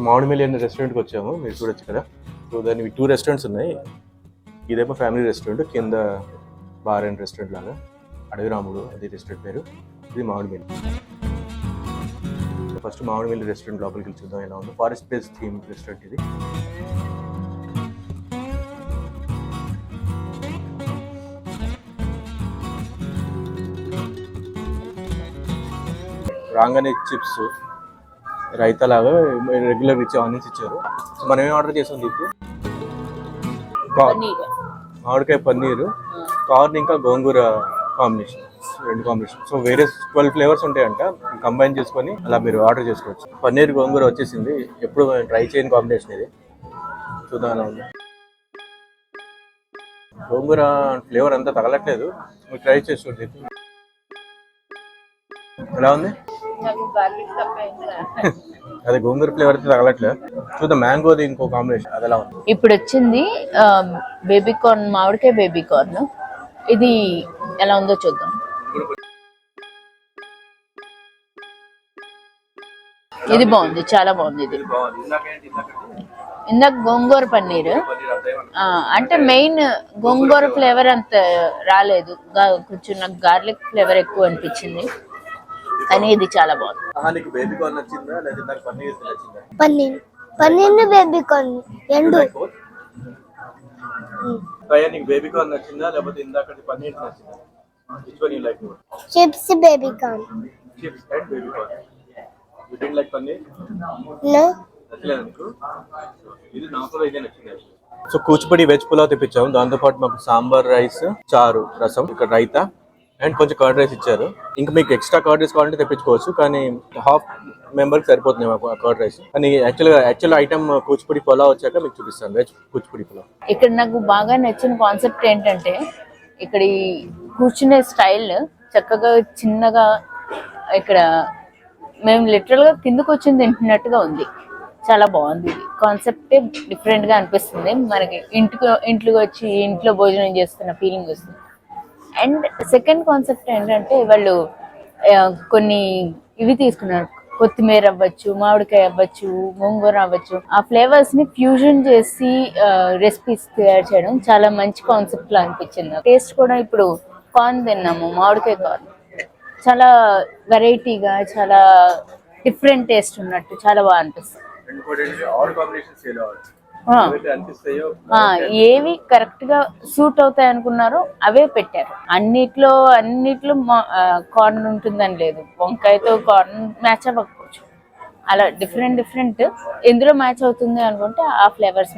మామిడిమిల్లి అనే రెస్టారెంట్కి వచ్చాము, మీరు చూడొచ్చు కదా. సో దాని 2 రెస్టారెంట్స్ ఉన్నాయి. ఇదేమో ఫ్యామిలీ రెస్టారెంట్, కింద బార్ అండ్ రెస్టారెంట్ లాగా. అడవి రాముడు అది రెస్టారెంట్ పేరు. ఇది మామిడిమిల్లి. ఫస్ట్ మామిడిమిల్లి రెస్టారెంట్ లోపలికి వెళ్ళి చూద్దాం ఎలా ఉందో. ఫారెస్ట్ బేస్ థీమ్ రెస్టారెంట్ ఇది. రాగానే చిప్స్ రైతా లాగా రెగ్యులర్ ఇచ్చే ఆనియన్స్ ఇచ్చారు. సో మనం ఏం ఆర్డర్ చేసాం దీనికి? మామిడికాయ పన్నీరు, కార్న్ ఇంకా గోంగూర కాంబినేషన్, 2 కాంబినేషన్. సో వేరే 12 ఫ్లేవర్స్ ఉంటాయంట, కంబైన్ చేసుకొని అలా మీరు ఆర్డర్ చేసుకోవచ్చు. పన్నీర్ గోంగూర వచ్చేసింది. ఎప్పుడు ట్రై చేయని కాంబినేషన్ ఇది. చూద్దాం ఎలా ఉంది. గోంగూర ఫ్లేవర్ అంతా తగలట్లేదు, మీరు ట్రై చేసి చూడండి ఎలా ఉంది. అదే గోంగూర ఫ్లేవర్ అయితే తగలట్లేదు. చూద్దాం మ్యాంగోది ఇంకో కాంబినేషన్, అది ఎలా ఉంది. ఇప్పుడు వచ్చింది బేబీ కార్న్, మామిడికాయ బేబీ కార్న్. ఇది ఎలా ఉందో చూద్దాం. ఇది బాగుంది, చాలా బాగుంది. ఇది ఇందాక గోంగూర పన్నీర్, అంటే మెయిన్ గోంగూర ఫ్లేవర్ అంత రాలేదు, కొంచెం నాకు గార్లిక్ ఫ్లేవర్ ఎక్కువ అనిపించింది, కానీ ఇది చాలా బాగుంది. పన్నీర్ బేబీ కార్న్ రెండు. బేబీ కార్న్ నచ్చిందా లేకపోతే ఇందాకటి పన్నీర్ నచ్చిందా? Which one you like more? Chips baby corn. Chips and baby corn. You didn't like paneer? No. నచ్చలేదు నీకు? ఇది నాకు ఇదే నచ్చింది. సో కూచిపూడి వెజ్ పులావ్ తెప్పించాము. దాంతో పాటు మాకు సాంబార్ రైస్, చారు, రసం, ఇక్కడ రైతా అండ్ కొంచెం కర్డ్ రైస్ ఇచ్చారు. ఇంకా మీకు ఎక్స్ట్రా కర్డ్ రైస్ కావాలంటే తెప్పించుకోవచ్చు, కానీ హాఫ్ మెంబర్కి సరిపోతుంది మాకు కర్డ్ రైస్. కానీ యాక్చువల్ ఐటమ్ కూచిపూడి పులావ్ వచ్చాక మీకు చూపిస్తాను, వెజ్ కూచిపూడి పులావ్. ఇక్కడ నాకు బాగా నచ్చిన కాన్సెప్ట్ ఏంటంటే ఇక్కడ కూర్చునే స్టైల్ చక్కగా చిన్నగా, ఇక్కడ మేము లిటరల్ గా కిందకు వచ్చి తింటున్నట్టుగా ఉంది. చాలా బాగుంది. కాన్సెప్టే డిఫరెంట్ గా అనిపిస్తుంది మనకి. ఇంట్లో వచ్చి ఇంట్లో భోజనం చేస్తున్న ఫీలింగ్ వస్తుంది. అండ్ సెకండ్ కాన్సెప్ట్ ఏంటంటే వాళ్ళు కొన్ని ఇవి తీసుకున్నారు, కొత్తిమీర అవ్వచ్చు, మామిడికాయ అవ్వచ్చు, గోంగూర అవ్వచ్చు, ఆ ఫ్లేవర్స్ ని ఫ్యూజన్ చేసి రెసిపీస్ తయారు చేయడం చాలా మంచి కాన్సెప్ట్ లా అనిపించింది. టేస్ట్ కూడా ఇప్పుడు కార్న్ తిన్నాము, మామిడికాయ కార్న్, చాలా వెరైటీగా, చాలా డిఫరెంట్ టేస్ట్ ఉన్నట్టు చాలా బాగా అనిపిస్తుంది. ఏవి కరెక్ట్ గా సూట్ అవుతాయి అనుకున్నారో అవే పెట్టారు. అన్నిట్లో కార్న్ ఉంటుందని లేదు, వంకాయతో కార్న్ మ్యాచ్ అవ్వకపోవచ్చు, అలా డిఫరెంట్ ఎందులో మ్యాచ్ అవుతుంది అనుకుంటే ఆ ఫ్లేవర్స్,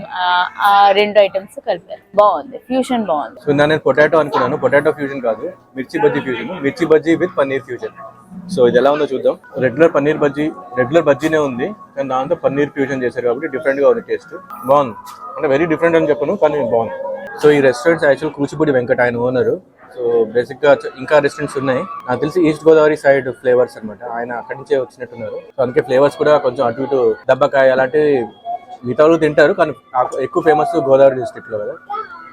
ఆ 2 ఐటమ్స్ కలిపారు. బాగుంది, ఫ్యూజన్ బాగుంది. సో నేను పొటాటో అనుకున్నాను, పొటాటో ఫ్యూజన్ కాదు, మిర్చి బజ్జీ ఫ్యూజన్, మిర్చి bajji with paneer fusion. So ఇది ఎలా ఉందో చూద్దాం. రెగ్యులర్ పన్నీర్ బజ్జీ, రెగ్యులర్ బజ్జీనే ఉంది, కానీ దాంతో పన్నీర్ ఫ్యూజన్ చేశారు కాబట్టి డిఫరెంట్ గా ఉంది. టేస్ట్ బాగుంది, అంటే వెరీ డిఫరెంట్ అని చెప్పను, కానీ బాగుంది. సో ఈ రెస్టారెంట్స్ యాక్చువల్ కూచిపూడి వెంకట ఆయన ఓనరు. సో బేసిక్ గా ఇంకా రెస్టారెంట్స్ ఉన్నాయి, నాకు తెలిసి ఈస్ట్ గోదావరి సైడ్ ఫ్లేవర్స్ అనమాట, ఆయన అక్కడి నుంచే వచ్చినట్టున్నారు. సో అందుకే ఫ్లేవర్స్ కూడా కొంచెం అటు ఇటు, దెబ్బకాయ అలాంటివి మిగతా వాళ్ళు తింటారు, కానీ ఎక్కువ ఫేమస్ గోదావరి డిస్ట్రిక్ట్ లో కదా.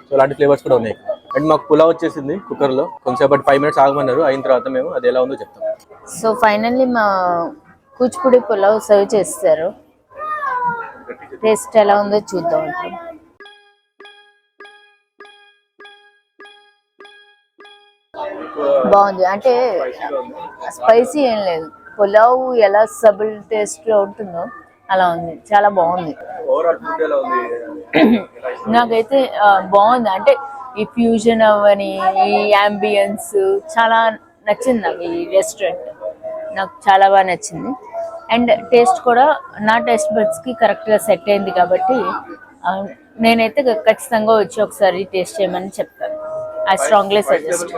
సో అలాంటి ఫ్లేవర్స్ కూడా ఉన్నాయి. అండ్ మాకు పులావ్ వచ్చేసింది కుక్కర్ లో, కొంచెంసేపటి 5 minutes ఆగమన్నారు. అయిన తర్వాత మేము అది ఎలా ఉందో చెప్తాం. సో ఫైనల్లీ మా కూచిపూడి పులావ్ సర్వ్ చేస్తారు. టేస్ట్ ఎలా ఉందో చూద్దాం. బాగుంది, అంటే స్పైసీ ఏం లేదు, పులావ్ ఎలా సబుల్ టేస్ట్ లో ఉంటుందో అలా ఉంది, చాలా బాగుంది. నాకైతే బాగుంది, అంటే ఈ ఫ్యూజన్ అవని, ఈ యాంబియన్స్ చాలా నచ్చింది నాకు. ఈ రెస్టారెంట్ నాకు చాలా బాగా నచ్చింది. అండ్ టేస్ట్ కూడా నా టేస్ట్ బడ్స్ కి కరెక్ట్ గా సెట్ అయింది కాబట్టి నేనైతే ఖచ్చితంగా వచ్చి ఒకసారి టేస్ట్ చేయమని చెప్తాను. I strongly suggest.